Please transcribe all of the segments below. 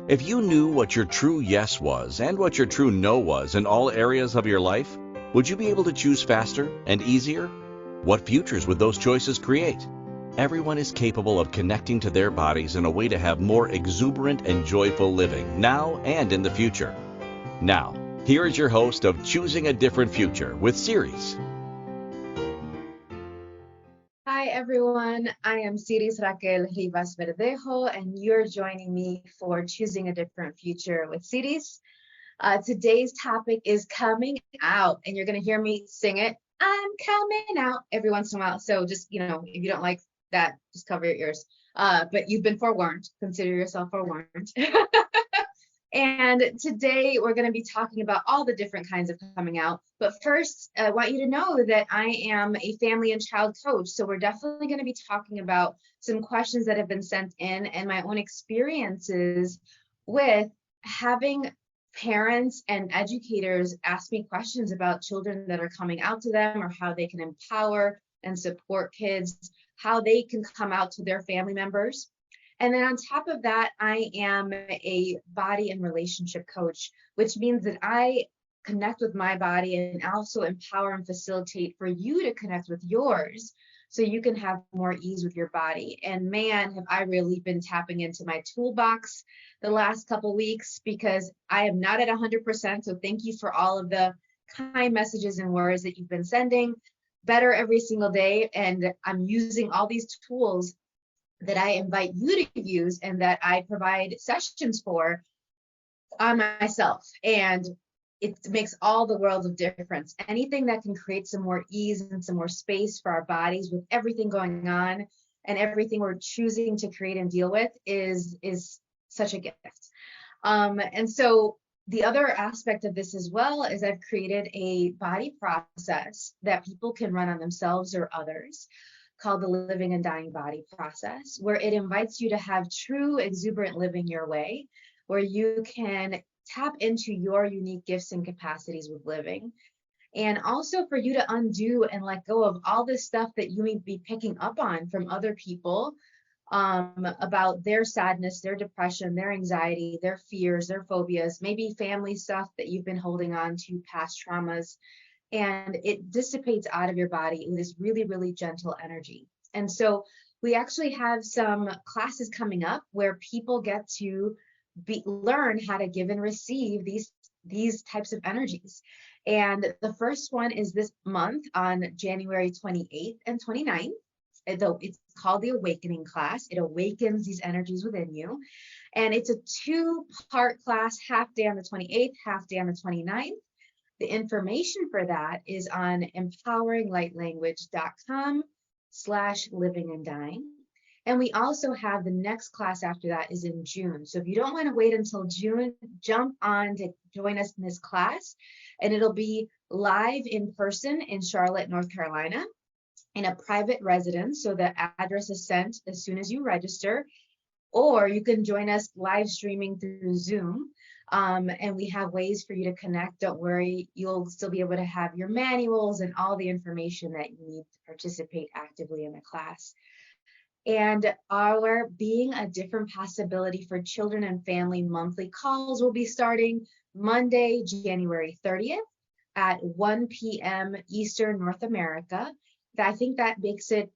If you knew what your true yes was and what your true no was in all areas of your life, would you be able to choose faster and easier? What futures would those choices create? Everyone is capable of connecting to their bodies in a way to have more exuberant and joyful living now and in the future. Now, here is your host of Choosing a Different Future with Siris. Hi everyone, I am Siris Raquel Rivas-Verdejo and you're joining me for Choosing a Different Future with Siris. Today's topic is coming out, and you're going to hear me sing it, I'm coming out, every once in a while. So just, if you don't like that, just cover your ears. But you've been forewarned. Consider yourself forewarned. And today we're going to be talking about all the different kinds of coming out. But first, I want you to know that I am a family and child coach. So we're definitely going to be talking about some questions that have been sent in and my own experiences with having parents and educators ask me questions about children that are coming out to them, or how they can empower and support kids, how they can come out to their family members. And then on top of that, I am a body and relationship coach, which means that I connect with my body and also empower and facilitate for you to connect with yours so you can have more ease with your body. And man, have I really been tapping into my toolbox the last couple weeks, because I am not at 100%. So thank you for all of the kind messages and words that you've been sending. Better every single day. And I'm using all these tools that I invite you to use and that I provide sessions for on myself. And it makes all the world of difference. Anything that can create some more ease and some more space for our bodies with everything going on and everything we're choosing to create and deal with is such a gift. And so the other aspect of this as well is I've created a body process that people can run on themselves or others, called the Living and Dying Body Process, where it invites you to have true exuberant living your way, where you can tap into your unique gifts and capacities with living. And also for you to undo and let go of all this stuff that you may be picking up on from other people about their sadness, their depression, their anxiety, their fears, their phobias, maybe family stuff that you've been holding on to, past traumas. And it dissipates out of your body with this really, really gentle energy. And so we actually have some classes coming up where people get to learn how to give and receive these types of energies. And the first one is this month on January 28th and 29th. It's called the Awakening class. It awakens these energies within you. And it's a 2-part class, half day on the 28th, half day on the 29th. The information for that is on empoweringlightlanguage.com/living and dying. And we also have the next class after that is in June. So if you don't want to wait until June, jump on to join us in this class. And it'll be live in person in Charlotte, North Carolina, in a private residence. So the address is sent as soon as you register, or you can join us live streaming through Zoom. And we have ways for you to connect. Don't worry, you'll still be able to have your manuals and all the information that you need to participate actively in the class. And our Being a Different Possibility for Children and Family monthly calls will be starting Monday, January 30th at 1 p.m. Eastern North America. I think that makes it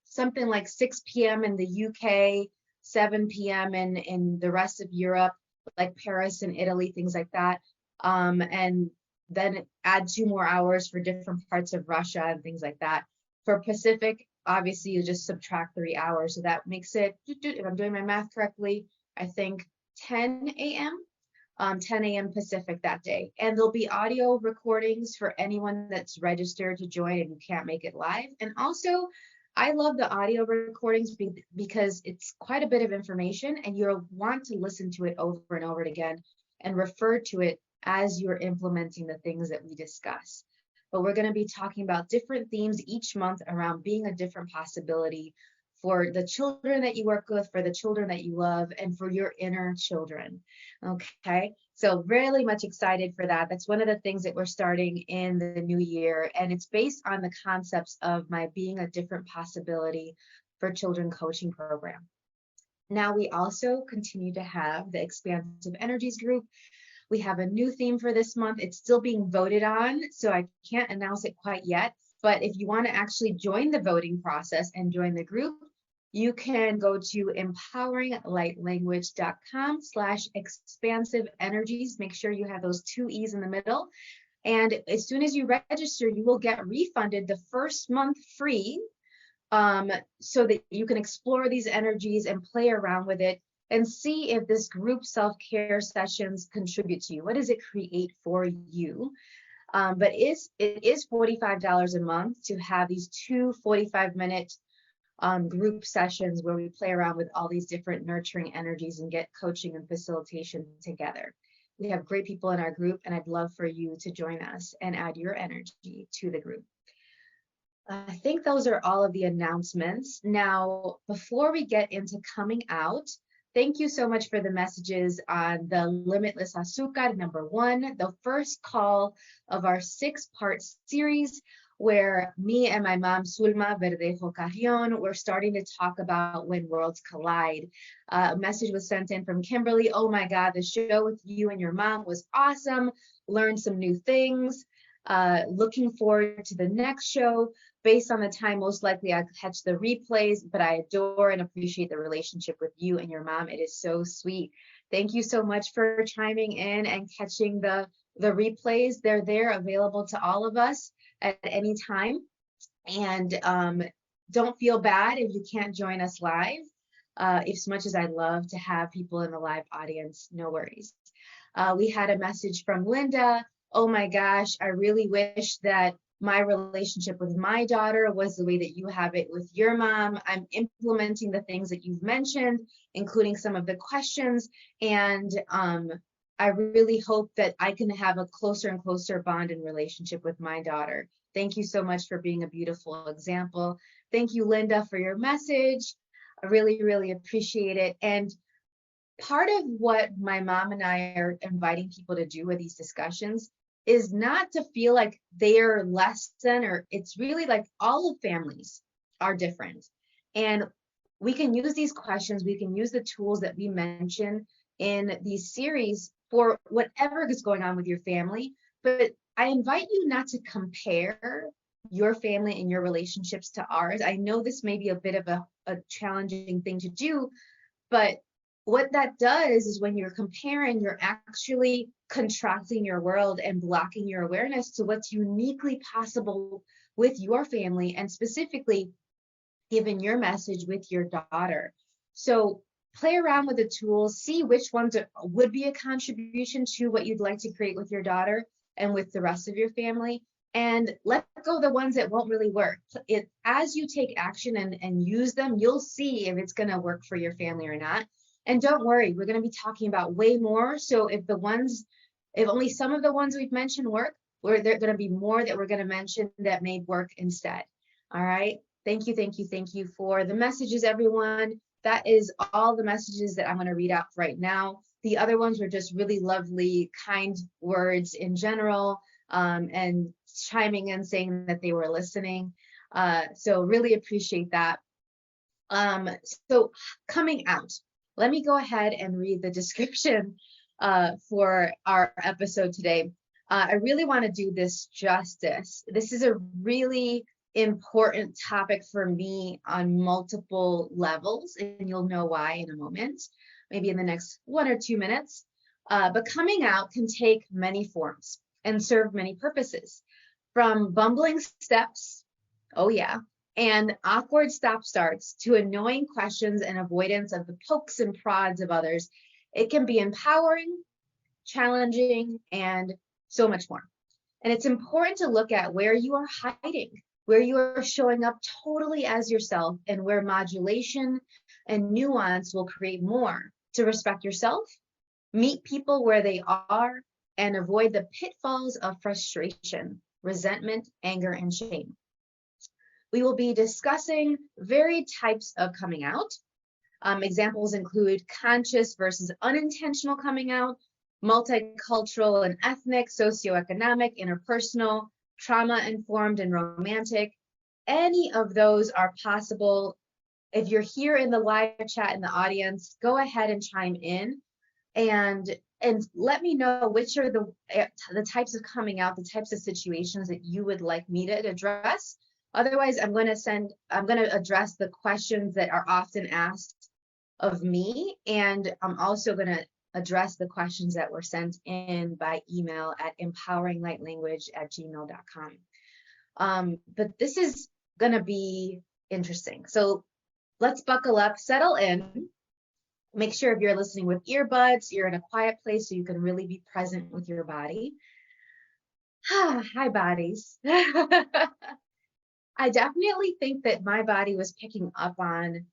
something like 6 p.m. in the UK, 7 p.m. in the rest of Europe, like Paris and Italy, things like that. And then add 2 more hours for different parts of Russia and things like that. For Pacific, obviously you just subtract 3 hours. So that makes it, if I'm doing my math correctly, I think 10 a.m. 10 a.m. Pacific that day. And there'll be audio recordings for anyone that's registered to join and you can't make it live. And also, I love the audio recordings because it's quite a bit of information and you'll want to listen to it over and over again and refer to it as you're implementing the things that we discuss. But we're going to be talking about different themes each month around being a different possibility for the children that you work with, for the children that you love, and for your inner children. Okay, so really much excited for that. That's one of the things that we're starting in the new year, and it's based on the concepts of my Being a Different Possibility for Children coaching program. Now we also continue to have the Expansive Energies group. We have a new theme for this month. It's still being voted on, so I can't announce it quite yet. But if you want to actually join the voting process and join the group, you can go to empoweringlightlanguage.com/expansive energies. Make sure you have those 2 E's in the middle. And as soon as you register, you will get refunded the first month free, so that you can explore these energies and play around with it and see if this group self-care sessions contribute to you. What does it create for you? But it is $45 a month to have these 2 45-minute group sessions where we play around with all these different nurturing energies and get coaching and facilitation together. We have great people in our group, and I'd love for you to join us and add your energy to the group. I think those are all of the announcements. Now, before we get into coming out, thank you so much for the messages on the Limitless Azúcar #1, the first call of our 6-part series, where me and my mom, Zulma Verdejo Carrion, were starting to talk about when worlds collide. A message was sent in from Kimberly. Oh my God, the show with you and your mom was awesome. Learned some new things. Looking forward to the next show. Based on the time, most likely I'll catch the replays, but I adore and appreciate the relationship with you and your mom. It is so sweet. Thank you so much for chiming in and catching the replays. They're there, available to all of us at any time. And don't feel bad if you can't join us live. As much as I love to have people in the live audience, no worries. We had a message from Linda. Oh my gosh, I really wish that my relationship with my daughter was the way that you have it with your mom. I'm implementing the things that you've mentioned, including some of the questions, and I really hope that I can have a closer and closer bond and relationship with my daughter. Thank you so much for being a beautiful example. Thank you, Linda, for your message. I really, really appreciate it. And part of what my mom and I are inviting people to do with these discussions is not to feel like they're less than, or it's really like all of families are different. And we can use these questions, we can use the tools that we mention in these series for whatever is going on with your family. But I invite you not to compare your family and your relationships to ours. I know this may be a bit of a challenging thing to do, but what that does is when you're comparing, you're actually contracting your world and blocking your awareness to what's uniquely possible with your family, and specifically given your message with your daughter. So play around with the tools, see which ones would be a contribution to what you'd like to create with your daughter and with the rest of your family, and let go of the ones that won't really work. As you take action and use them, you'll see if it's going to work for your family or not. And don't worry, we're going to be talking about way more. So if only some of the ones we've mentioned work, there are going to be more that we're going to mention that may work instead. All right. Thank you for the messages, everyone. That is all the messages that I'm going to read out right now. The other ones were just really lovely, kind words in general, and chiming in saying that they were listening. So really appreciate that. So coming out. Let me go ahead and read the description for our episode today. I really want to do this justice. This is a really important topic for me on multiple levels, and you'll know why in a moment, maybe in the next 1 or 2 minutes. But coming out can take many forms and serve many purposes, from bumbling steps, oh yeah, and awkward stop-starts to annoying questions and avoidance of the pokes and prods of others. It can be empowering, challenging, and so much more. And it's important to look at where you are hiding, where you are showing up totally as yourself, and where modulation and nuance will create more to respect yourself, meet people where they are, and avoid the pitfalls of frustration, resentment, anger, and shame. We will be discussing varied types of coming out. Examples include conscious versus unintentional coming out, multicultural and ethnic, socio-economic, interpersonal, trauma-informed, and romantic. Any of those are possible if you're here in the live chat in the audience, go ahead and chime in and let me know which are the types of coming out, the types of situations that you would like me to address. Otherwise, I'm going to address the questions that are often asked of me, and I'm also going to address the questions that were sent in by email at empoweringlightlanguage@gmail.com. But this is going to be interesting. So let's buckle up, settle in. Make sure if you're listening with earbuds, you're in a quiet place so you can really be present with your body. Hi, bodies. I definitely think that my body was picking up on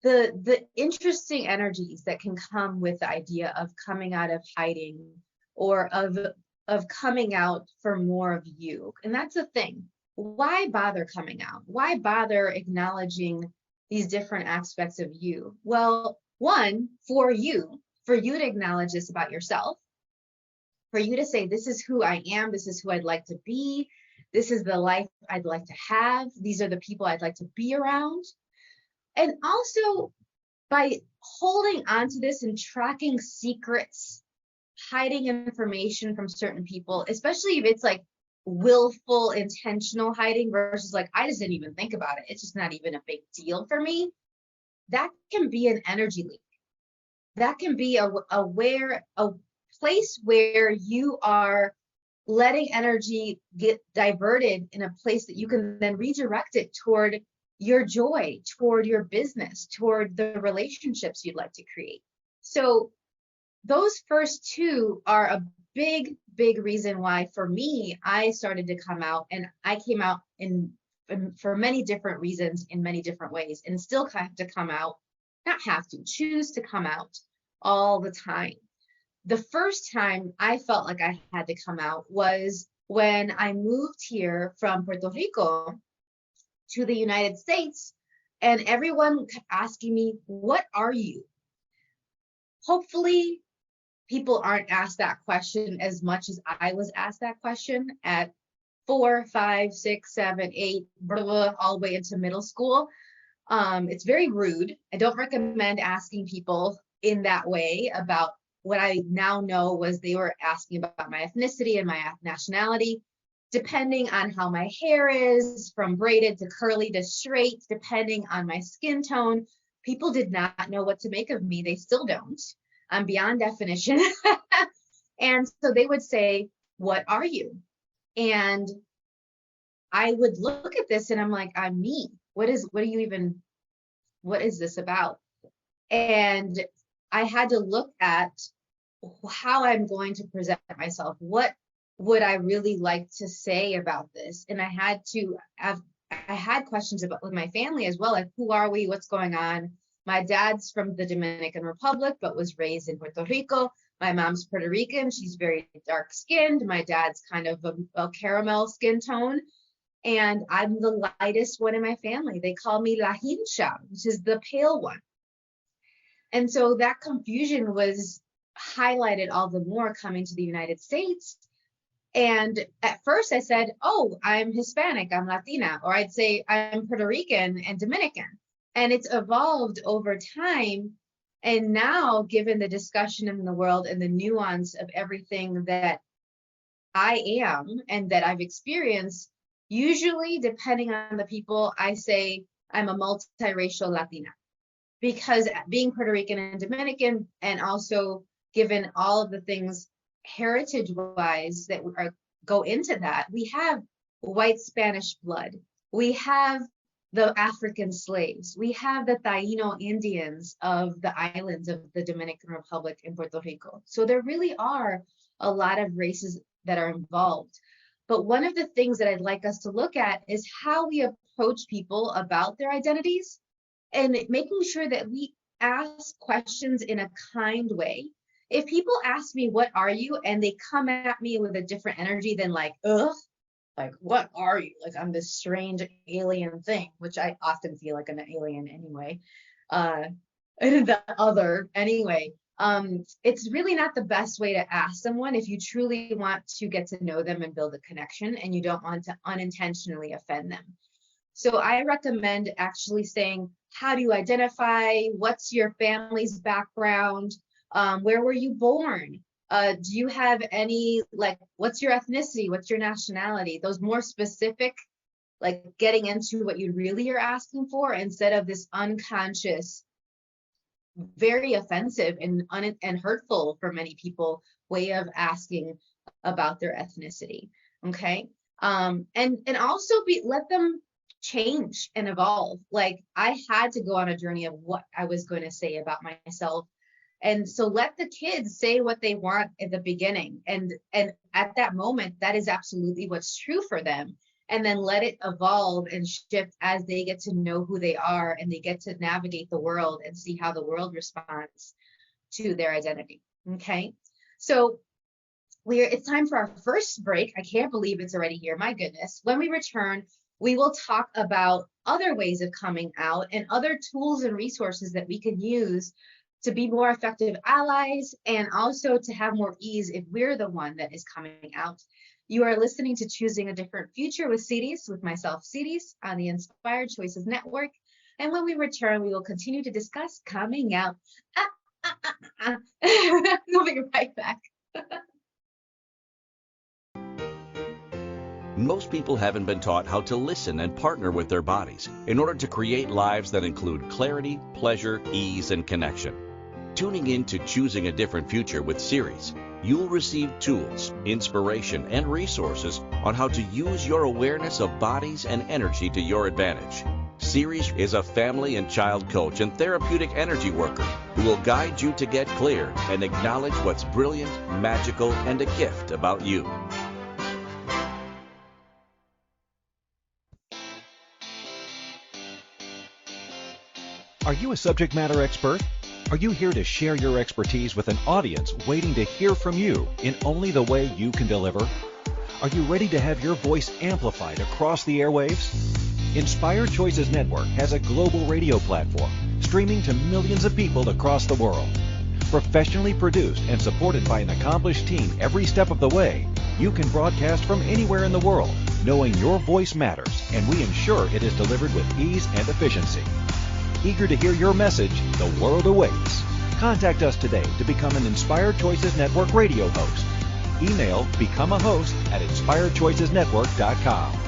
the interesting energies that can come with the idea of coming out of hiding, or of coming out for more of you. And that's the thing. Why bother coming out? Why bother acknowledging these different aspects of you? Well, one, for you to acknowledge this about yourself, for you to say, this is who I am, this is who I'd like to be, this is the life I'd like to have, these are the people I'd like to be around. And also, by holding on to this and tracking secrets, hiding information from certain people, especially if it's like willful, intentional hiding versus like, I just didn't even think about it, it's just not even a big deal for me, that can be an energy leak. That can be a place where you are letting energy get diverted in a place that you can then redirect it toward your joy, toward your business, toward the relationships you'd like to create. So those first two are a big reason why, for me, I started to come out, and I came out for many different reasons, in many different ways, and still have to come out, not have to, choose to come out all the time. The first time I felt like I had to come out was when I moved here from Puerto Rico to the United States, and everyone kept asking me, what are you? Hopefully people aren't asked that question as much as I was asked that question at 4, 5, 6, 7, 8, all the way into middle school. It's very rude. I don't recommend asking people in that way about what I now know was they were asking about my ethnicity and my nationality, depending on how my hair is, from braided to curly to straight, depending on my skin tone. People did not know what to make of me. They still don't. I'm beyond definition. And so they would say, what are you? And I would look at this and I'm like, I'm me. What is this about? And I had to look at how I'm going to present myself. What would I really like to say about this? And I had questions about with my family as well, like, who are we? What's going on? My dad's from the Dominican Republic, but was raised in Puerto Rico. My mom's Puerto Rican. She's very dark skinned. My dad's kind of a caramel skin tone. And I'm the lightest one in my family. They call me La Hincha, which is the pale one. And so that confusion was highlighted all the more coming to the United States. And at first I said, oh, I'm Hispanic, I'm Latina, or I'd say I'm Puerto Rican and Dominican. And it's evolved over time. And now, given the discussion in the world and the nuance of everything that I am and that I've experienced, usually, depending on the people, I say I'm a multiracial Latina. Because being Puerto Rican and Dominican, and also given all of the things heritage-wise that go into that, we have white Spanish blood. We have the African slaves. We have the Taino Indians of the islands of the Dominican Republic and Puerto Rico. So there really are a lot of races that are involved. But one of the things that I'd like us to look at is how we approach people about their identities, and making sure that we ask questions in a kind way. If people ask me, what are you? And they come at me with a different energy than like, ugh, like, what are you? Like, I'm this strange alien thing, which I often feel like I'm an alien anyway. And the other anyway. It's really not the best way to ask someone if you truly want to get to know them and build a connection and you don't want to unintentionally offend them. So I recommend actually saying, how do you identify? What's your family's background? Where were you born? Do you have any, like, what's your ethnicity? What's your nationality? Those more specific, like getting into what you really are asking for, instead of this unconscious, very offensive and hurtful for many people way of asking about their ethnicity. Okay. And also let them change and evolve. Like, I had to go on a journey of what I was going to say about myself. And so let the kids say what they want at the beginning. And at that moment, that is absolutely what's true for them. And then let it evolve and shift as they get to know who they are and they get to navigate the world and see how the world responds to their identity. Okay. So it's time for our first break. I can't believe it's already here. My goodness. When we return, we will talk about other ways of coming out and other tools and resources that we can use to be more effective allies, and also to have more ease if we're the one that is coming out. You are listening to Choosing a Different Future with Siris, with myself, Siris, on the Inspired Choices Network. And when we return, we will continue to discuss coming out. We'll be right back. Most people haven't been taught how to listen and partner with their bodies in order to create lives that include clarity, pleasure, ease, and connection. Tuning in to Choosing a Different Future with Siris, you'll receive tools, inspiration, and resources on how to use your awareness of bodies and energy to your advantage. Siris is a family and child coach and therapeutic energy worker who will guide you to get clear and acknowledge what's brilliant, magical, and a gift about you. Are you a subject matter expert? Are you here to share your expertise with an audience waiting to hear from you in only the way you can deliver? Are you ready to have your voice amplified across the airwaves? Inspired Choices Network has a global radio platform streaming to millions of people across the world. Professionally produced and supported by an accomplished team every step of the way, you can broadcast from anywhere in the world, knowing your voice matters, and we ensure it is delivered with ease and efficiency. Eager to hear your message, the world awaits. Contact us today to become an Inspired Choices Network radio host. Email becomeahost@inspiredchoicesnetwork.com.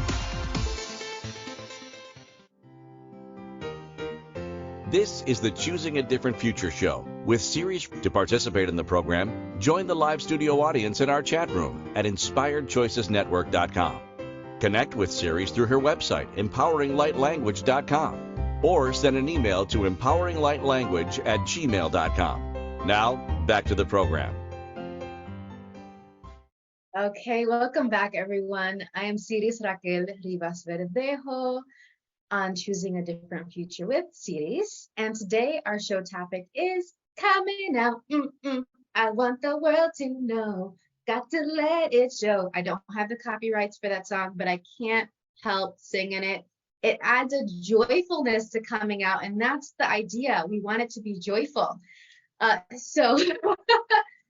This is the Choosing a Different Future show with Siris. To participate in the program, join the live studio audience in our chat room at inspiredchoicesnetwork.com. Connect with Siris through her website, empoweringlightlanguage.com. or send an email to empoweringlightlanguage@gmail.com. Now, back to the program. Okay, welcome back, everyone. I am Siris Raquel Rivas-Verdejo on Choosing a Different Future with Siris. And today our show topic is coming out. I want the world to know. Got to let it show. I don't have the copyrights for that song, but I can't help singing it. It adds a joyfulness to coming out, and that's the idea. We want it to be joyful. So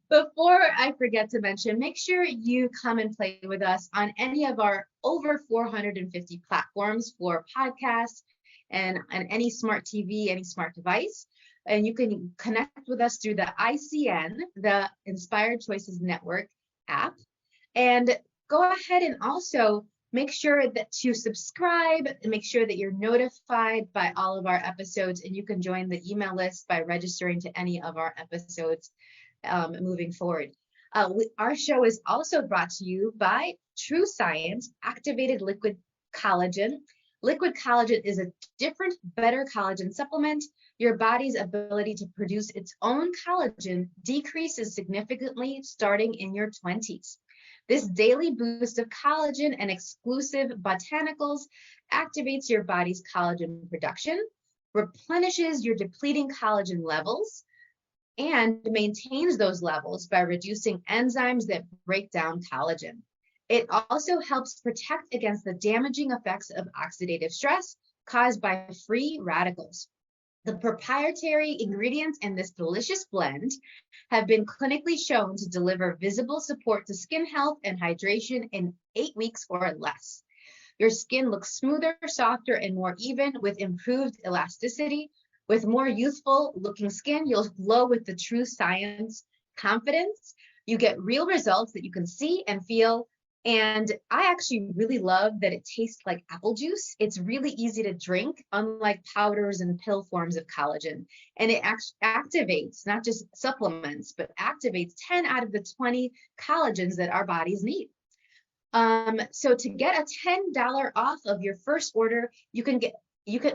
before I forget to mention, make sure you come and play with us on any of our over 450 platforms for podcasts and any smart TV, any smart device. And you can connect with us through the ICN, the Inspired Choices Network app. And go ahead and also make sure that you subscribe and make sure that you're notified by all of our episodes, and you can join the email list by registering to any of our episodes moving forward. Our show is also brought to you by True Science Activated Liquid Collagen. Liquid collagen is a different, better collagen supplement. Your body's ability to produce its own collagen decreases significantly starting in your 20s. This daily boost of collagen and exclusive botanicals activates your body's collagen production, replenishes your depleting collagen levels, and maintains those levels by reducing enzymes that break down collagen. It also helps protect against the damaging effects of oxidative stress caused by free radicals. The proprietary ingredients in this delicious blend have been clinically shown to deliver visible support to skin health and hydration in 8 weeks or less. Your skin looks smoother, softer, and more even with improved elasticity. With more youthful looking skin, you'll glow with the true science confidence. You get real results that you can see and feel. And I actually really love that it tastes like apple juice. It's really easy to drink, unlike powders and pill forms of collagen. And it activates, not just supplements, but activates 10 out of the 20 collagens that our bodies need. So to get a $10 off of your first order, you can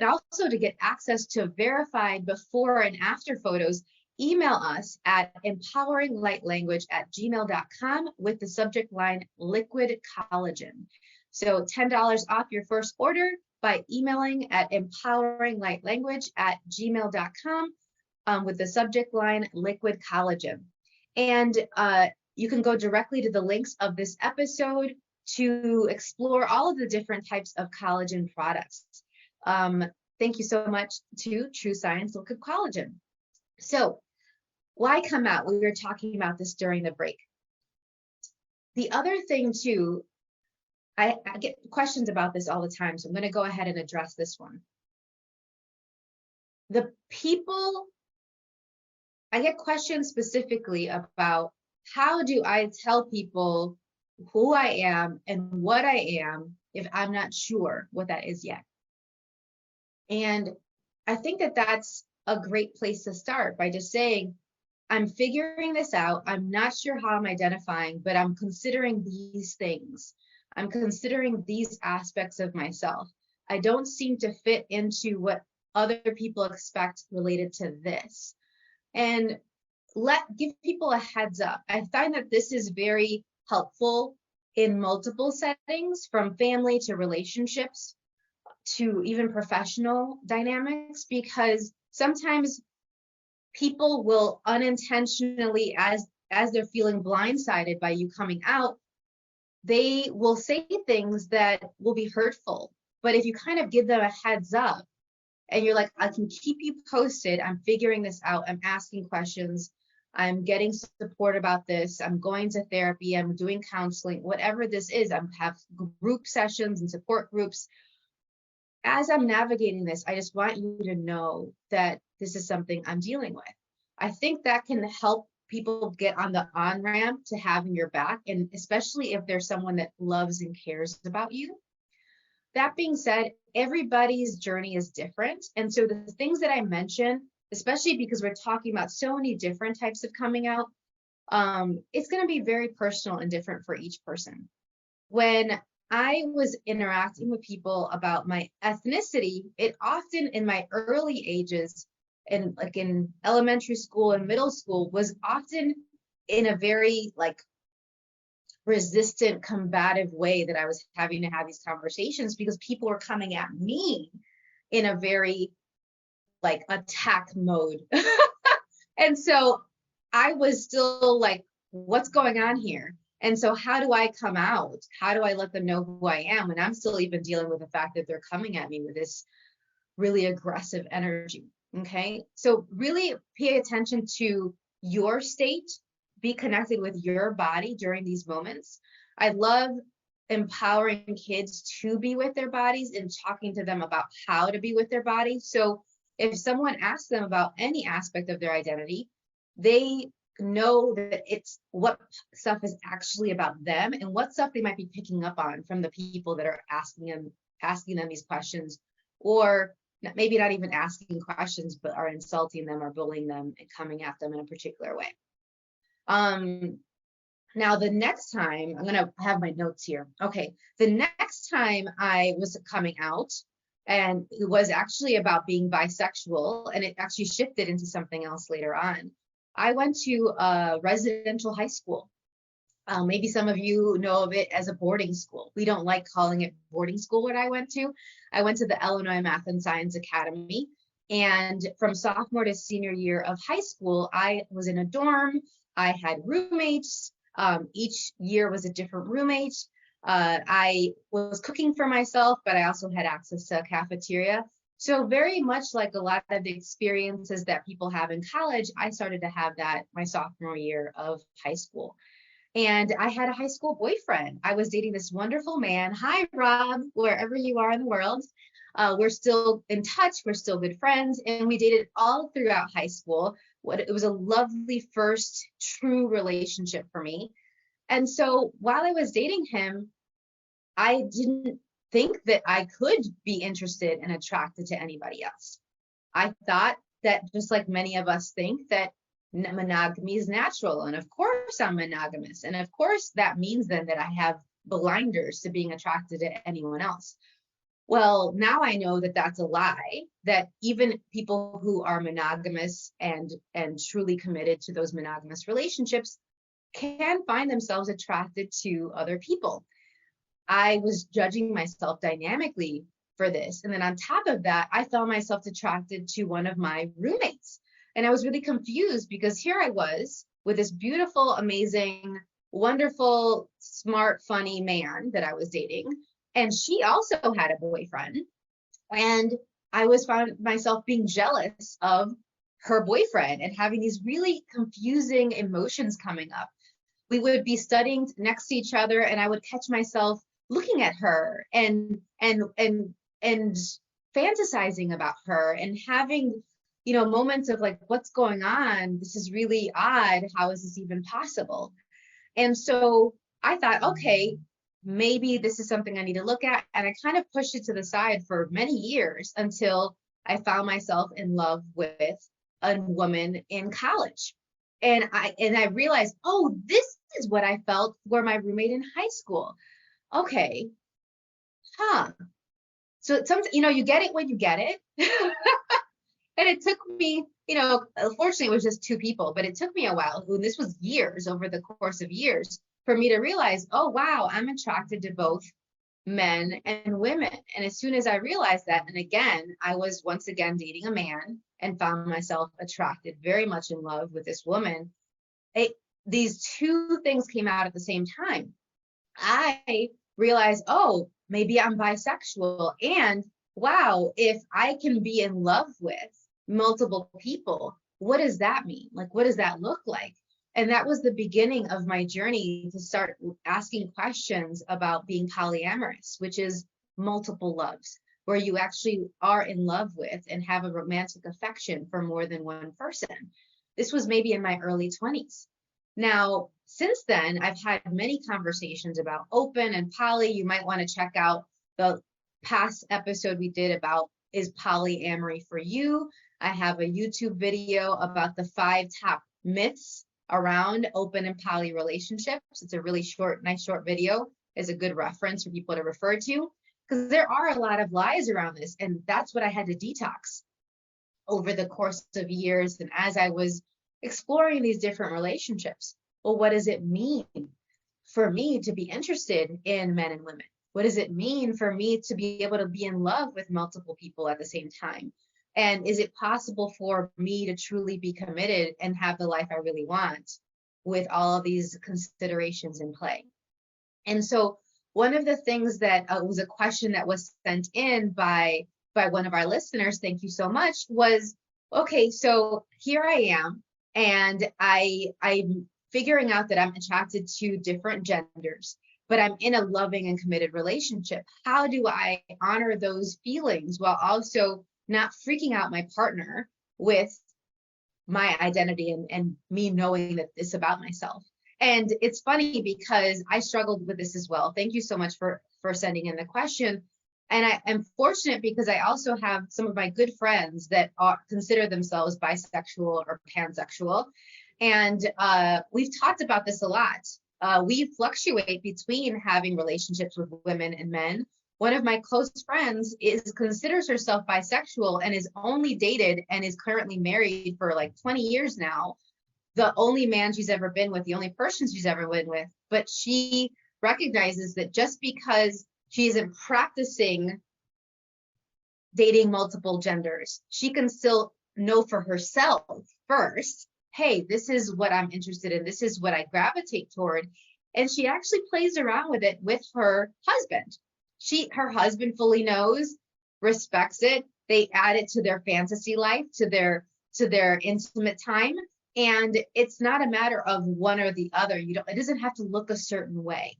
also, to get access to verified before and after photos, email us at empoweringlightlanguage@gmail.com with the subject line liquid collagen. So $10 off your first order by emailing at empoweringlightlanguage@gmail.com with the subject line liquid collagen. And you can go directly to the links of this episode to explore all of the different types of collagen products. Thank you so much to True Science Liquid Collagen. So why come out? We were talking about this during the break. The other thing too, I get questions about this all the time, so I'm going to go ahead and address this one. I get questions specifically about how do I tell people who I am and what I am if I'm not sure what that is yet. And I think that that's a great place to start by just saying, I'm figuring this out. I'm not sure how I'm identifying, but I'm considering these things. I'm considering these aspects of myself. I don't seem to fit into what other people expect related to this. And give people a heads up. I find that this is very helpful in multiple settings, from family to relationships to even professional dynamics, because sometimes people will unintentionally, as they're feeling blindsided by you coming out, they will say things that will be hurtful. But if you kind of give them a heads up and you're like, I can keep you posted, I'm figuring this out, I'm asking questions, I'm getting support about this, I'm going to therapy, I'm doing counseling, whatever this is, I have group sessions and support groups. As I'm navigating this, I just want you to know that this is something I'm dealing with. I think that can help people get on the on-ramp to having your back, and especially if there's someone that loves and cares about you. That being said, everybody's journey is different. And so the things that I mentioned, especially because we're talking about so many different types of coming out, it's going to be very personal and different for each person. When I was interacting with people about my ethnicity, it often in my early ages, and like in elementary school and middle school, was often in a very like resistant, combative way that I was having to have these conversations, because people were coming at me in a very like attack mode. And so I was still like, what's going on here? And so how do I come out? How do I let them know who I am? And I'm still even dealing with the fact that they're coming at me with this really aggressive energy. Okay. So really pay attention to your state, be connected with your body during these moments. I love empowering kids to be with their bodies and talking to them about how to be with their bodies. So if someone asks them about any aspect of their identity, they know that it's what stuff is actually about them and what stuff they might be picking up on from the people that are asking them these questions, or maybe not even asking questions, but are insulting them or bullying them and coming at them in a particular way. Now the next time, I'm gonna have my notes here. Okay, the next time I was coming out, and it was actually about being bisexual, and it actually shifted into something else later on. I went to a residential high school. Maybe some of you know of it as a boarding school. We don't like calling it boarding school what I went to. I went to the Illinois Math and Science Academy. And from sophomore to senior year of high school, I was in a dorm. I had roommates. Each year was a different roommate. I was cooking for myself, but I also had access to a cafeteria. So very much like a lot of the experiences that people have in college, I started to have that my sophomore year of high school. And I had a high school boyfriend. I was dating this wonderful man. Hi, Rob, wherever you are in the world. We're still in touch. We're still good friends. And we dated all throughout high school. It was a lovely first true relationship for me. And so while I was dating him, I didn't think that I could be interested and attracted to anybody else. I thought that, just like many of us think, that monogamy is natural. And of course I'm monogamous. And of course that means then that I have blinders to being attracted to anyone else. Well, now I know that that's a lie, that even people who are monogamous and truly committed to those monogamous relationships can find themselves attracted to other people. I was judging myself dynamically for this. And then on top of that, I found myself attracted to one of my roommates. And I was really confused because here I was with this beautiful, amazing, wonderful, smart, funny man that I was dating. And she also had a boyfriend. And I found myself being jealous of her boyfriend and having these really confusing emotions coming up. We would be studying next to each other, and I would catch myself looking at her and fantasizing about her and having, moments of like, what's going on? This is really odd. How is this even possible? And so I thought, okay, maybe this is something I need to look at. And I kind of pushed it to the side for many years until I found myself in love with a woman in college. And I realized, oh, this is what I felt for my roommate in high school. Okay. So you get it when you get it. And it took me, fortunately it was just two people, but it took me a while. And this was years, over the course of years, for me to realize, oh, wow, I'm attracted to both men and women. And as soon as I realized that, and again, I was once again dating a man and found myself attracted, very much in love with this woman. These two things came out at the same time. I realized, oh, maybe I'm bisexual. And wow, if I can be in love with multiple people, what does that mean? Like, what does that look like? And that was the beginning of my journey to start asking questions about being polyamorous, which is multiple loves, where you actually are in love with and have a romantic affection for more than one person. This was maybe in my early 20s. Now, since then, I've had many conversations about open and poly. You might want to check out the past episode we did about, is polyamory for you? I have a YouTube video about the 5 top myths around open and poly relationships. It's a really nice short video. Is a good reference for people to refer to, because there are a lot of lies around this. And that's what I had to detox over the course of years. And as I was exploring these different relationships, well, what does it mean for me to be interested in men and women? What does it mean for me to be able to be in love with multiple people at the same time? And is it possible for me to truly be committed and have the life I really want with all of these considerations in play? And so one of the things that was a question that was sent in by one of our listeners, thank you so much, was, okay, so here I am, and I'm figuring out that I'm attracted to different genders, but I'm in a loving and committed relationship. How do I honor those feelings while also not freaking out my partner with my identity and me knowing that it's about myself? And it's funny because I struggled with this as well. Thank you so much for sending in the question. And I am fortunate because I also have some of my good friends that consider themselves bisexual or pansexual. And we've talked about this a lot. We fluctuate between having relationships with women and men. One of my close friends considers herself bisexual and is only dated and is currently married for like 20 years now. The only man she's ever been with, the only person she's ever been with, but she recognizes that just because she isn't practicing dating multiple genders, she can still know for herself first, hey, this is what I'm interested in, this is what I gravitate toward. And she actually plays around with it with her husband. Her husband fully knows, respects it. They add it to their fantasy life, to their intimate time. And it's not a matter of one or the other. It doesn't have to look a certain way.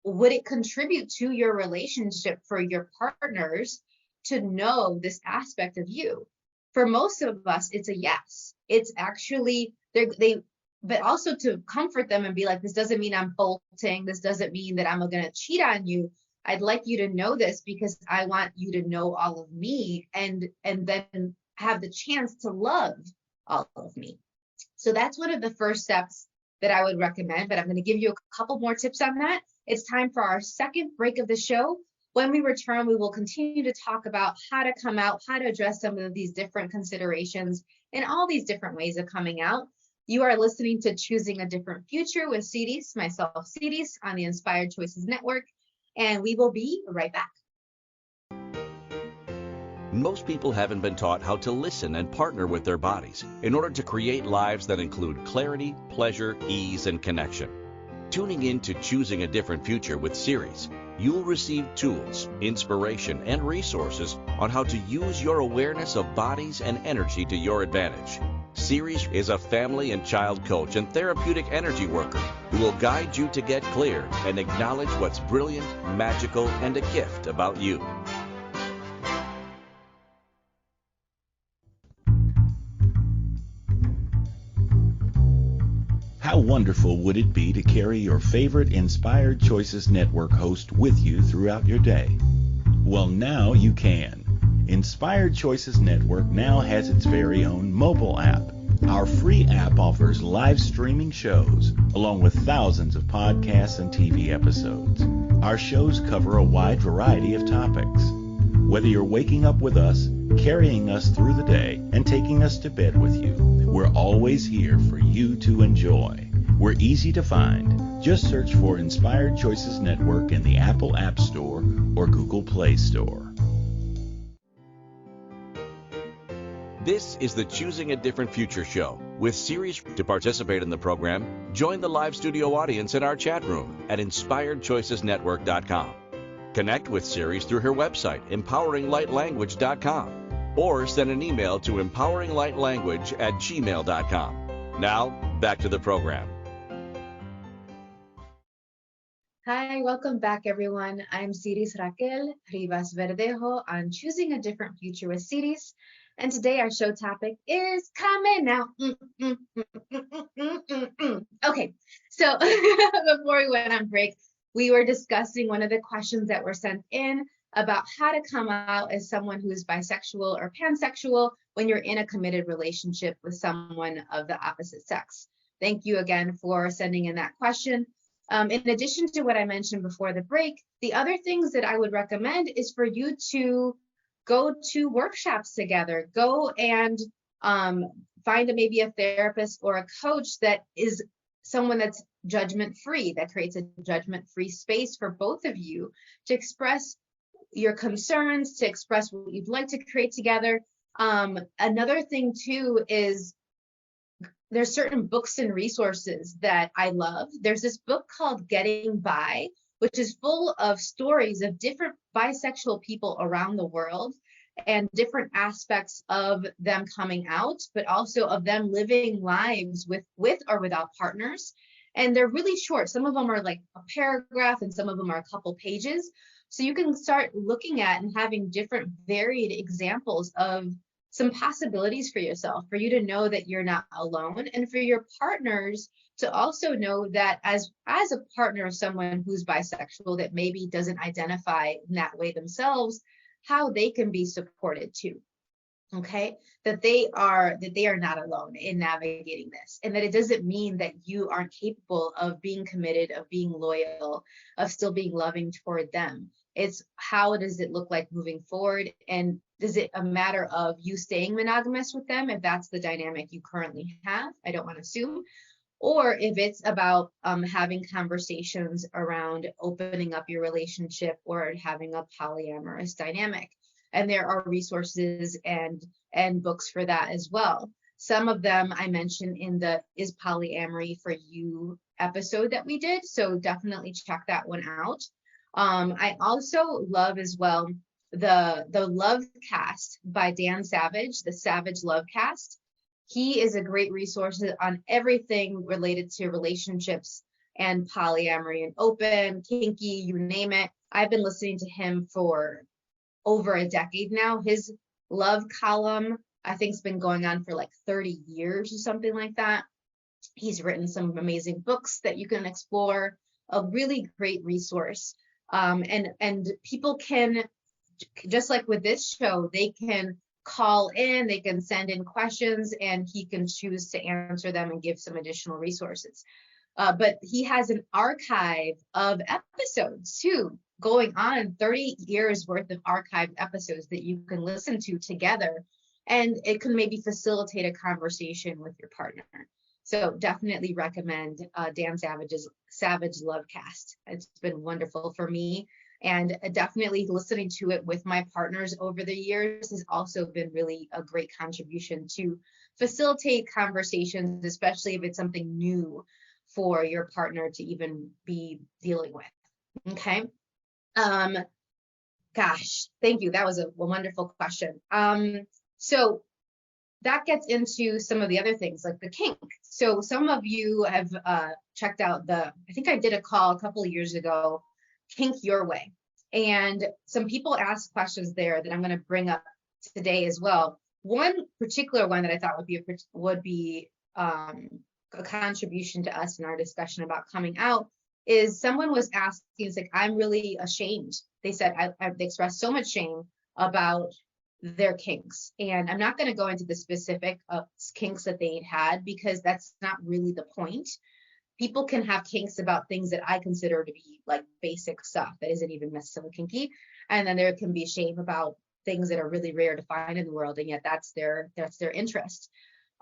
Would it contribute to your relationship for your partners to know this aspect of you? For most of us, it's a yes. It's actually, but also to comfort them and be like, this doesn't mean I'm bolting. This doesn't mean that I'm going to cheat on you. I'd like you to know this because I want you to know all of me and then have the chance to love all of me. So that's one of the first steps that I would recommend, but I'm going to give you a couple more tips on that. It's time for our second break of the show. When we return, we will continue to talk about how to come out, how to address some of these different considerations and all these different ways of coming out. You are listening to Choosing a Different Future with Siris, myself, Siris, on the Inspired Choices Network, and we will be right back. Most people haven't been taught how to listen and partner with their bodies in order to create lives that include clarity, pleasure, ease, and connection. Tuning in to Choosing a Different Future with Siris, you'll receive tools, inspiration, and resources on how to use your awareness of bodies and energy to your advantage. Siris is a family and child coach and therapeutic energy worker who will guide you to get clear and acknowledge what's brilliant, magical, and a gift about you. How wonderful would it be to carry your favorite Inspired Choices Network host with you throughout your day? Well, now you can. Inspired Choices Network now has its very own mobile app. Our free app offers live streaming shows, along with thousands of podcasts and TV episodes. Our shows cover a wide variety of topics. Whether you're waking up with us, carrying us through the day, and taking us to bed with you, we're always here for you to enjoy. We're easy to find. Just search for Inspired Choices Network in the Apple App Store or Google Play Store. This is the Choosing a Different Future show with Siris. To participate in the program, join the live studio audience in our chat room at inspiredchoicesnetwork.com. Connect with Siris through her website, empoweringlightlanguage.com, or send an email to empoweringlightlanguage@gmail.com. Now, back to the program. Hi, welcome back, everyone. I'm Siris Raquel Rivas-Verdejo on Choosing a Different Future with Siris. And today our show topic is coming out. Okay, so before we went on break, we were discussing one of the questions that were sent in about how to come out as someone who is bisexual or pansexual when you're in a committed relationship with someone of the opposite sex. Thank you again for sending in that question. In addition to what I mentioned before the break, the other things that I would recommend is for you to go to workshops together, go and find maybe a therapist or a coach that is someone that's judgment-free, that creates a judgment-free space for both of you to express your concerns, to express what you'd like to create together. Another thing too is there's certain books and resources that I love. There's this book called Getting By, which is full of stories of different bisexual people around the world and different aspects of them coming out, but also of them living lives with or without partners. And they're really short. Some of them are like a paragraph and some of them are a couple pages. So you can start looking at and having different varied examples of some possibilities for yourself, for you to know that you're not alone, and for your partners to also know that as a partner of someone who's bisexual that maybe doesn't identify in that way themselves, how they can be supported too. Okay, that they are not alone in navigating this, and that it doesn't mean that you aren't capable of being committed, of being loyal, of still being loving toward them. It's how does it look like moving forward, and is it a matter of you staying monogamous with them if that's the dynamic you currently have? I don't want to assume. Or if it's about having conversations around opening up your relationship or having a polyamorous dynamic. And there are resources and books for that as well. Some of them I mentioned in the Is Polyamory for You episode that we did. So definitely check that one out. I also love as well the Love Cast by Dan Savage, the Savage Love Cast. He is a great resource on everything related to relationships and polyamory and open, kinky, you name it. I've been listening to him for over a decade now. His love column, I think, has been going on for like 30 years or something like that. He's written some amazing books that you can explore, a really great resource. And people can, just like with this show, they can call in, they can send in questions, and he can choose to answer them and give some additional resources. But he has an archive of episodes too, going on 30 years worth of archived episodes that you can listen to together, and it can maybe facilitate a conversation with your partner. So definitely recommend Dan Savage's Savage Lovecast. It's been wonderful for me, and definitely listening to it with my partners over the years has also been really a great contribution to facilitate conversations, especially if it's something new for your partner to even be dealing with. Okay. Gosh, thank you. That was a wonderful question. So that gets into some of the other things like the kink. So some of you have checked out I think I did a call a couple of years ago, Kink Your Way. And some people asked questions there that I'm going to bring up today as well. One particular one that I thought would be a contribution to us in our discussion about coming out is someone was asking, it's like, I'm really ashamed. They said they expressed so much shame about their kinks. And I'm not going to go into the specific kinks that they had, because that's not really the point. People can have kinks about things that I consider to be like basic stuff that isn't even necessarily kinky. And then there can be shame about things that are really rare to find in the world, and yet that's their interest.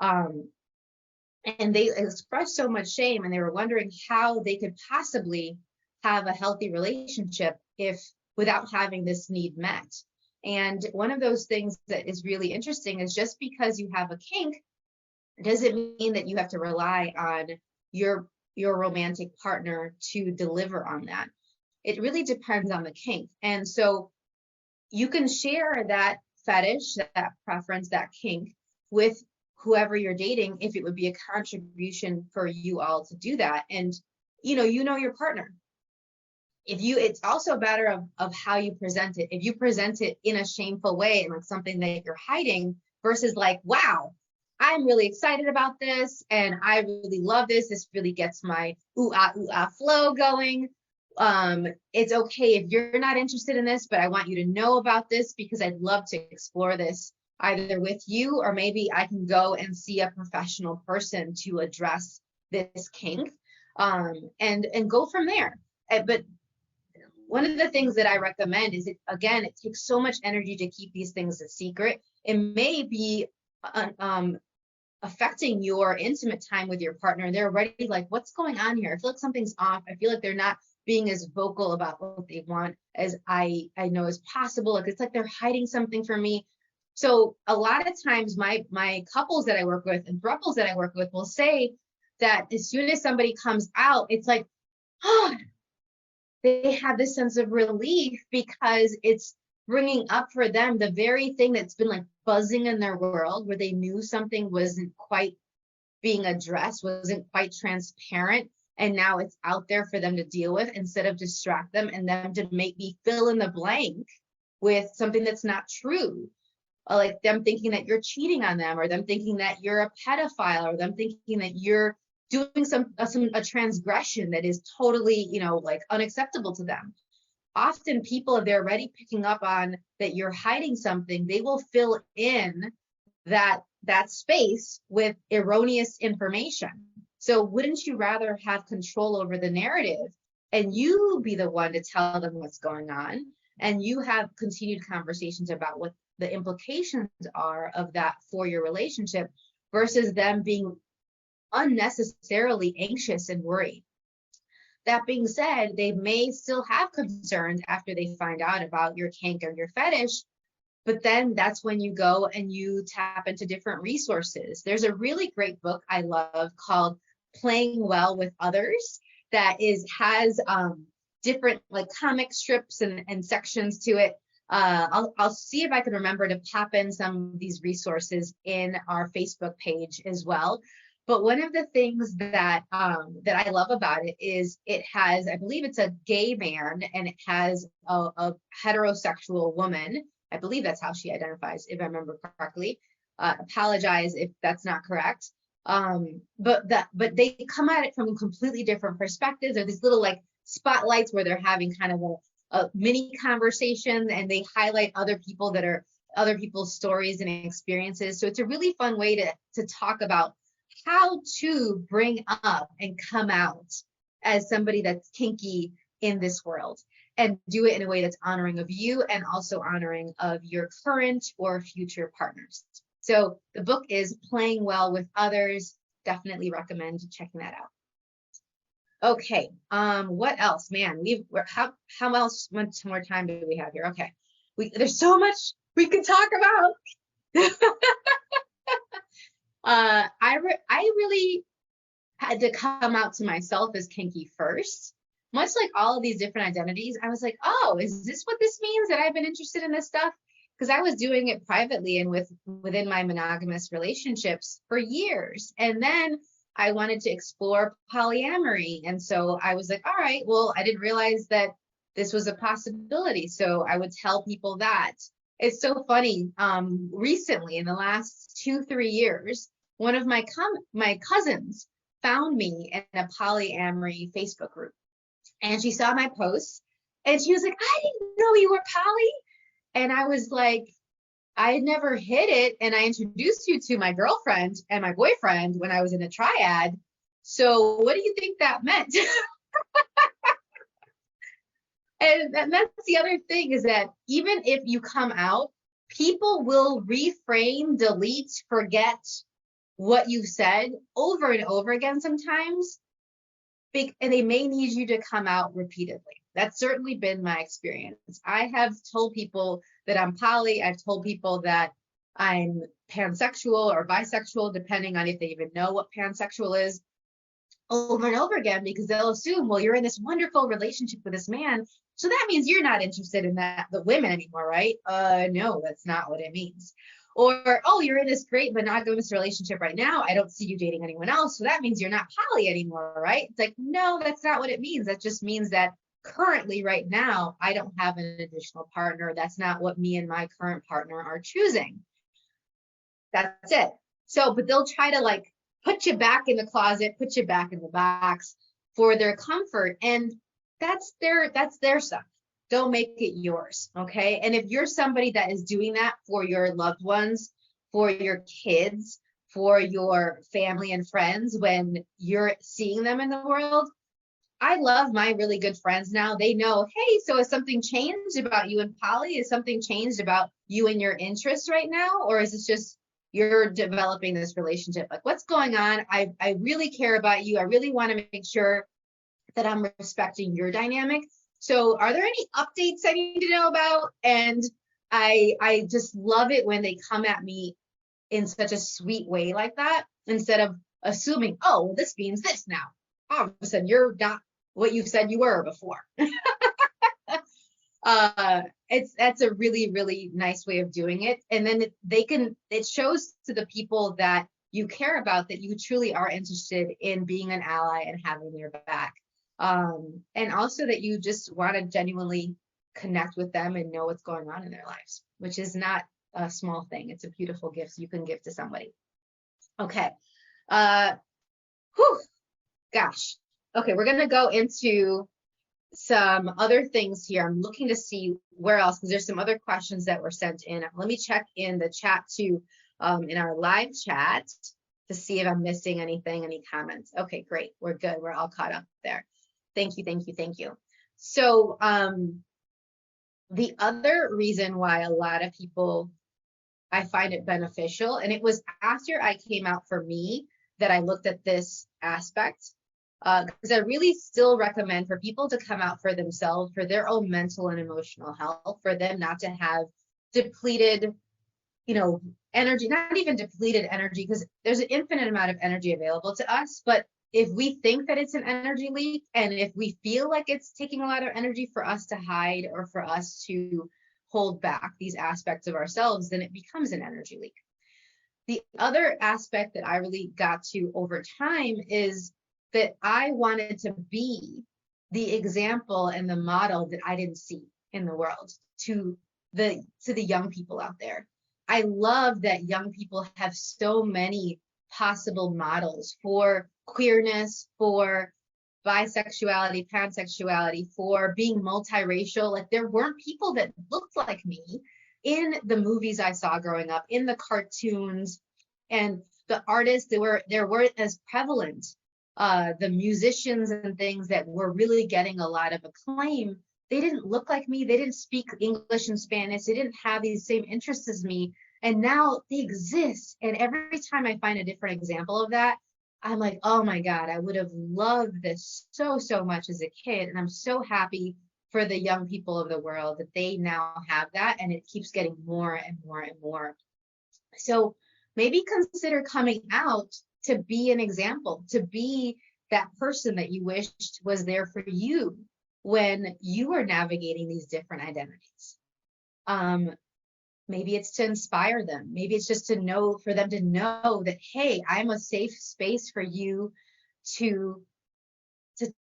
And they expressed so much shame, and they were wondering how they could possibly have a healthy relationship without having this need met. And one of those things that is really interesting is just because you have a kink doesn't mean that you have to rely on your romantic partner to deliver on that. It really depends on the kink. And so you can share that fetish, that preference, that kink with whoever you're dating, if it would be a contribution for you all to do that. And you know your partner. It's also a matter of how you present it. If you present it in a shameful way and like something that you're hiding, versus like, wow, I'm really excited about this and I really love this. This really gets my ooh ah flow going. It's okay if you're not interested in this, but I want you to know about this because I'd love to explore this either with you, or maybe I can go and see a professional person to address this kink, and go from there. But one of the things that I recommend is, it takes so much energy to keep these things a secret. It may be affecting your intimate time with your partner. They're already like, what's going on here? I feel like something's off. I feel like they're not being as vocal about what they want as I know is possible. Like, it's like they're hiding something from me. So a lot of times my couples that I work with and throuples that I work with will say that as soon as somebody comes out, it's like, oh, they have this sense of relief because it's bringing up for them the very thing that's been like buzzing in their world, where they knew something wasn't quite being addressed, wasn't quite transparent. And now it's out there for them to deal with, instead of distract them and them to make me fill in the blank with something that's not true. Like them thinking that you're cheating on them, or them thinking that you're a pedophile, or them thinking that you're doing a transgression that is totally, like unacceptable to them. Often people, if they're already picking up on that you're hiding something, they will fill in that space with erroneous information. So wouldn't you rather have control over the narrative and you be the one to tell them what's going on, and you have continued conversations about what the implications are of that for your relationship, versus them being unnecessarily anxious and worried? That being said, they may still have concerns after they find out about your kink or your fetish, but then that's when you go and you tap into different resources. There's a really great book I love called Playing Well with Others that has different like comic strips and sections to it I'll see if I can remember to pop in some of these resources in our Facebook page as well. But one of the things that that I love about it is it has, I believe it's a gay man, and it has a heterosexual woman. I believe that's how she identifies, if I remember correctly. Apologize if that's not correct. But they come at it from completely different perspectives. There's these little like spotlights where they're having kind of a mini conversation, and they highlight other people that are other people's stories and experiences. So it's a really fun way to talk about how to bring up and come out as somebody that's kinky in this world, and do it in a way that's honoring of you and also honoring of your current or future partners. So the book is Playing Well with Others. Definitely recommend checking that out. Okay, what else? Man, how much more time do we have here? Okay, there's so much we could talk about. I really had to come out to myself as kinky first. Much like all of these different identities, I was like, oh, is this what this means, that I've been interested in this stuff? Because I was doing it privately and within my monogamous relationships for years. And then I wanted to explore polyamory. And so I was like, all right, well, I didn't realize that this was a possibility. So I would tell people that. It's so funny. Recently, in the last 2-3 years, one of my cousins found me in a polyamory Facebook group. And she saw my posts and she was like, I didn't know you were poly. And I was like, I had never hit it. And I introduced you to my girlfriend and my boyfriend when I was in a triad. So what do you think that meant? And that's the other thing, is that even if you come out, people will reframe, delete, forget what you said over and over again sometimes. And they may need you to come out repeatedly. That's certainly been my experience. I have told people that I'm poly. I've told people that I'm pansexual or bisexual, depending on if they even know what pansexual is, over and over again, because they'll assume, well, you're in this wonderful relationship with this man, so that means you're not interested in the women anymore, right? No, that's not what it means. Or, oh, you're in this great monogamous relationship right now, I don't see you dating anyone else, so that means you're not poly anymore, right? It's like, no, that's not what it means. That just means that currently, right now, I don't have an additional partner. That's not what me and my current partner are choosing. That's it. So, but they'll try to like put you back in the closet, put you back in the box for their comfort. And that's their stuff. Don't make it yours, okay? And if you're somebody that is doing that for your loved ones, for your kids, for your family and friends, when you're seeing them in the world, I love my really good friends now. They know, hey, so has something changed about you and poly? Has something changed about you and your interests right now? Or is it just you're developing this relationship? Like, what's going on? I really care about you. I really want to make sure that I'm respecting your dynamic. So are there any updates I need to know about? And I just love it when they come at me in such a sweet way like that, instead of assuming, oh, well, this means this now. All of a sudden, you're not what you said you were before. That's a really, really nice way of doing it. And then it shows to the people that you care about that you truly are interested in being an ally and having their back. And also that you just want to genuinely connect with them and know what's going on in their lives, which is not a small thing. It's a beautiful gift you can give to somebody. Okay. Gosh. Okay, we're going to go into some other things here. I'm looking to see where else, because there's some other questions that were sent in. Let me check in the chat too, in our live chat, to see if I'm missing anything, any comments. Okay, great. We're good. We're all caught up there. Thank you, thank you, thank you. So the other reason why a lot of people, I find it beneficial, and it was after I came out for me that I looked at this aspect, because I really still recommend for people to come out for themselves, for their own mental and emotional health, for them not to have depleted, energy, not even depleted energy, because there's an infinite amount of energy available to us. But if we think that it's an energy leak, and if we feel like it's taking a lot of energy for us to hide or for us to hold back these aspects of ourselves, then it becomes an energy leak. The other aspect that I really got to over time is that I wanted to be the example and the model that I didn't see in the world to the young people out there. I love that young people have so many possible models for queerness, for bisexuality, pansexuality, for being multiracial. Like, there weren't people that looked like me in the movies I saw growing up, in the cartoons, and the artists that weren't as prevalent. The musicians and things that were really getting a lot of acclaim, they didn't look like me. They didn't speak English and Spanish. They didn't have these same interests as me. And now they exist. And every time I find a different example of that, I'm like, oh my God, I would have loved this so, so much as a kid. And I'm so happy for the young people of the world that they now have that. And it keeps getting more and more and more. So maybe consider coming out to be an example, to be that person that you wished was there for you when you were navigating these different identities. Maybe it's to inspire them. Maybe it's just for them to know that, hey, I'm a safe space for you to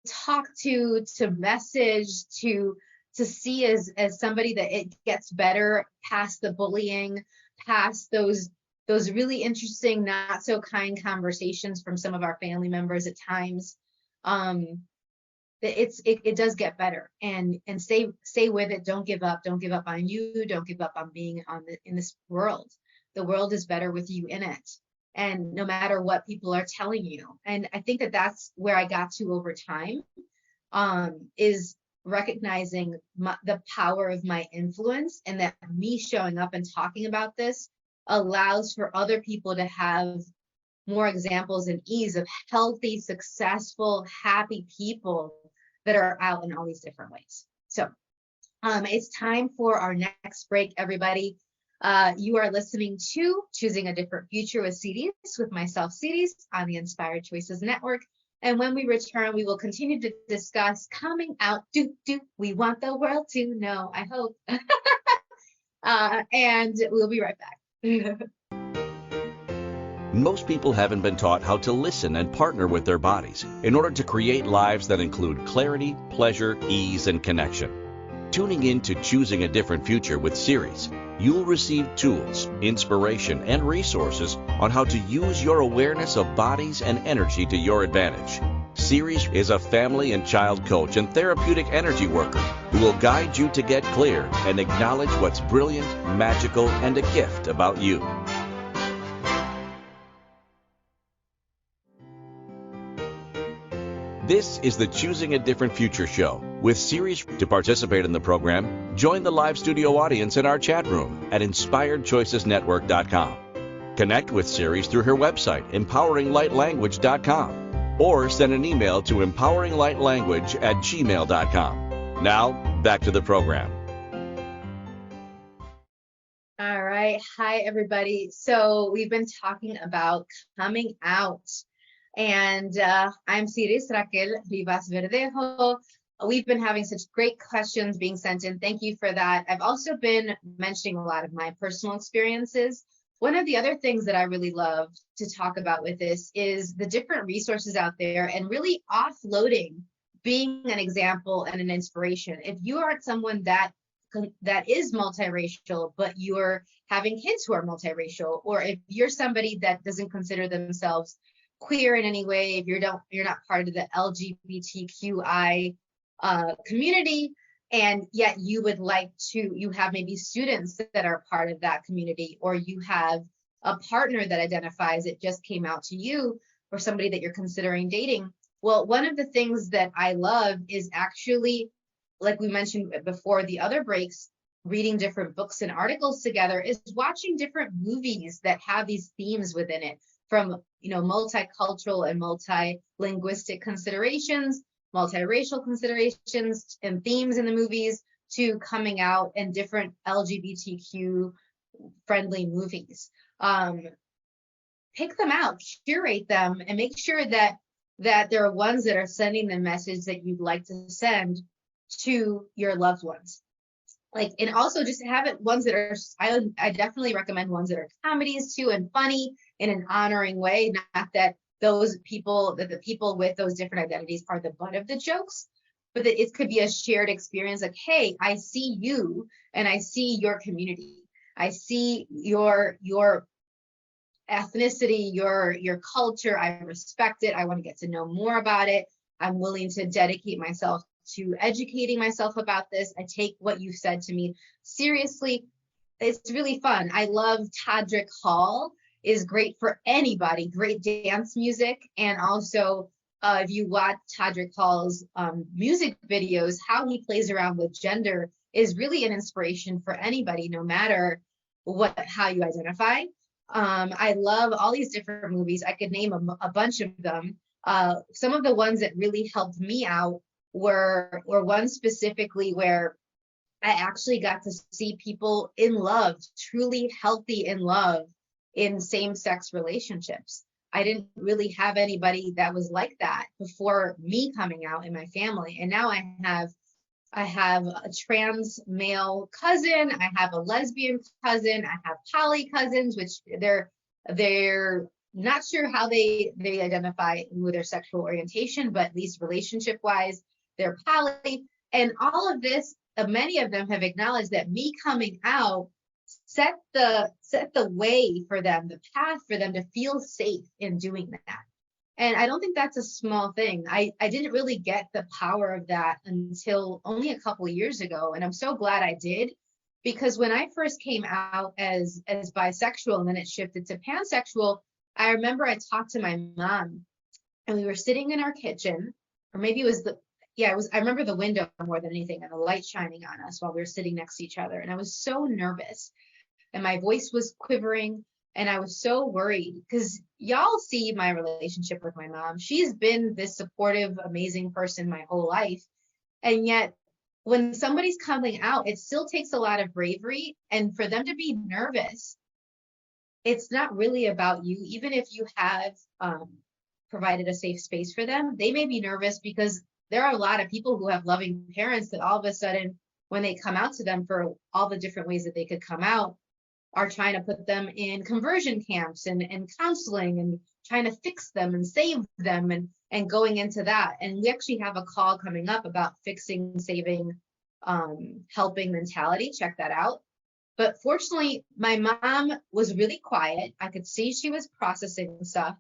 talk to message, to see as somebody that it gets better past the bullying, past those really interesting, not so kind conversations from some of our family members at times. It does get better, and stay with it. Don't give up on you. Don't give up on being in this world. The world is better with you in it, and no matter what people are telling you. And I think that that's where I got to over time, is recognizing the power of my influence, and that me showing up and talking about this allows for other people to have more examples and ease of healthy, successful, happy people that are out in all these different ways. So it's time for our next break, everybody. You are listening to Choosing a Different Future with Siris, with myself, Siris, on the Inspired Choices Network. And when we return, we will continue to discuss coming out. We want the world to know, I hope. And we'll be right back. Most people haven't been taught how to listen and partner with their bodies in order to create lives that include clarity, pleasure, ease, and connection. Tuning in to Choosing a Different Future with Siris, you'll receive tools, inspiration, and resources on how to use your awareness of bodies and energy to your advantage. Siris is a family and child coach and therapeutic energy worker who will guide you to get clear and acknowledge what's brilliant, magical, and a gift about you. This is the Choosing a Different Future show with Siris. To participate in the program, join the live studio audience in our chat room at inspiredchoicesnetwork.com. Connect with Siris through her website, empoweringlightlanguage.com, or send an email to empoweringlightlanguage@gmail.com. Now, back to the program. All right. Hi, everybody. So we've been talking about coming out. And I'm Siris Raquel Rivas-Verdejo. We've been having such great questions being sent in. Thank you for that. I've also been mentioning a lot of my personal experiences. One of the other things that I really love to talk about with this is the different resources out there and really offloading being an example and an inspiration. If you are someone that is multiracial, but you're having kids who are multiracial, or if you're somebody that doesn't consider themselves queer in any way, if you're not part of the LGBTQI community, and yet you would like to, you have maybe students that are part of that community, or you have a partner that identifies, it just came out to you, or somebody that you're considering dating. Well, one of the things that I love is actually, like we mentioned before the other breaks, reading different books and articles together, is watching different movies that have these themes within it, from multicultural and multilinguistic considerations, multiracial considerations and themes in the movies, to coming out and different LGBTQ friendly movies. Pick them out, curate them, and make sure that there are ones that are sending the message that you'd like to send to your loved ones. Like, and also just have it ones that are, I definitely recommend ones that are comedies too, and funny in an honoring way. Not that those people, that the people with those different identities are the butt of the jokes, but that it could be a shared experience. Like, hey, I see you and I see your community. I see your ethnicity, your culture. I respect it. I want to get to know more about it. I'm willing to dedicate myself to educating myself about this. I take what you said to me seriously. It's really fun. I love Todrick Hall, is great for anybody, great dance music. And also, if you watch Todrick Hall's music videos, how he plays around with gender is really an inspiration for anybody, no matter how you identify. I love all these different movies. I could name a bunch of them. Some of the ones that really helped me out were one specifically where I actually got to see people in love, truly healthy in love in same-sex relationships. I didn't really have anybody that was like that before me coming out in my family. And now I have a trans male cousin, I have a lesbian cousin, I have poly cousins, which they're not sure how they identify with their sexual orientation, but at least relationship wise, they're poly. And all of this, many of them have acknowledged that me coming out set the way for them, the path for them to feel safe in doing that. And I don't think that's a small thing. I didn't really get the power of that until only a couple of years ago. And I'm so glad I did, because when I first came out as bisexual and then it shifted to pansexual, I remember I talked to my mom and we were sitting in our kitchen, or maybe it was I remember the window more than anything and the light shining on us while we were sitting next to each other. And I was so nervous and my voice was quivering. And I was so worried because y'all see my relationship with my mom. She's been this supportive, amazing person my whole life. And yet when somebody's coming out, it still takes a lot of bravery. And for them to be nervous, it's not really about you. Even if you have provided a safe space for them, they may be nervous because there are a lot of people who have loving parents that all of a sudden, when they come out to them for all the different ways that they could come out, are trying to put them in conversion camps and counseling and trying to fix them and save them and going into that. And we actually have a call coming up about fixing, saving, helping mentality. Check that out. But fortunately, my mom was really quiet. I could see she was processing stuff.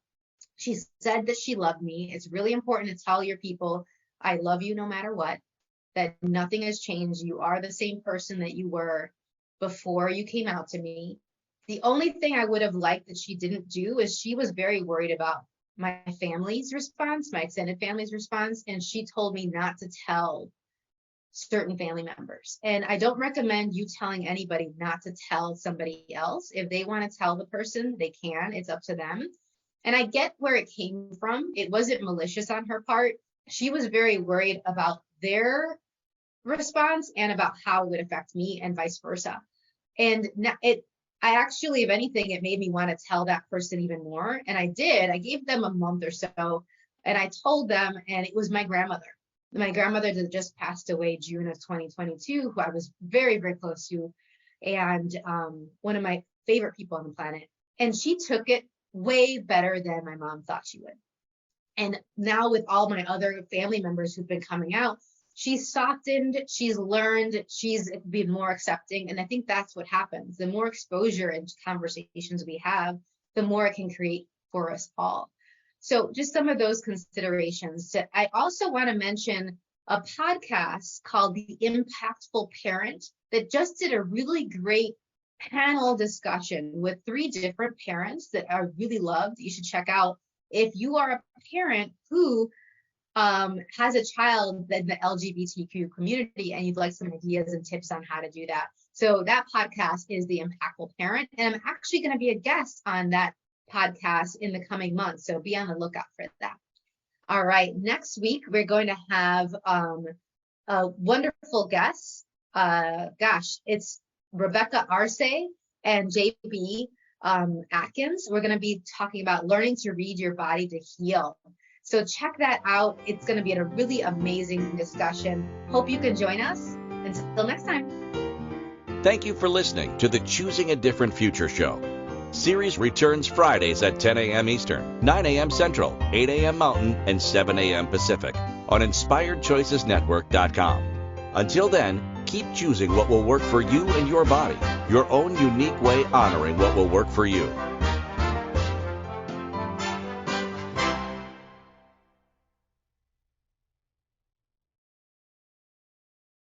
She said that she loved me. It's really important to tell your people, I love you no matter what, that nothing has changed. You are the same person that you were before you came out to me. The only thing I would have liked that she didn't do is she was very worried about my family's response, my extended family's response, and she told me not to tell certain family members. And I don't recommend you telling anybody not to tell somebody else. If they want to tell the person, they can. It's up to them. And I get where it came from. It wasn't malicious on her part. She was very worried about their response and about how it would affect me and vice versa. And I actually, if anything, it made me want to tell that person even more. And I did. I gave them a month or so and I told them, and it was my grandmother that just passed away June of 2022, who I was very, very close to, and one of my favorite people on the planet. And she took it way better than my mom thought she would. And now with all my other family members who've been coming out, she's softened, she's learned, she's been more accepting. And I think that's what happens. The more exposure and conversations we have, the more it can create for us all. So just some of those considerations. I also want to mention a podcast called The Impactful Parent that just did a really great panel discussion with 3 different parents that are really loved. You should check out if you are a parent who has a child in the LGBTQ community and you'd like some ideas and tips on how to do that. So that podcast is The Impactful Parent, and I'm actually going to be a guest on that podcast in the coming months, so be on the lookout for that. All right, next week we're going to have a wonderful guest. It's Rebecca Arce and JB Atkins. We're going to be talking about learning to read your body to heal. So check that out. It's going to be a really amazing discussion. Hope you can join us. Until next time. Thank you for listening to the Choosing a Different Future show. Siris returns Fridays at 10 a.m. Eastern, 9 a.m. Central, 8 a.m. Mountain, and 7 a.m. Pacific on InspiredChoicesNetwork.com. Until then, keep choosing what will work for you and your body, your own unique way honoring what will work for you.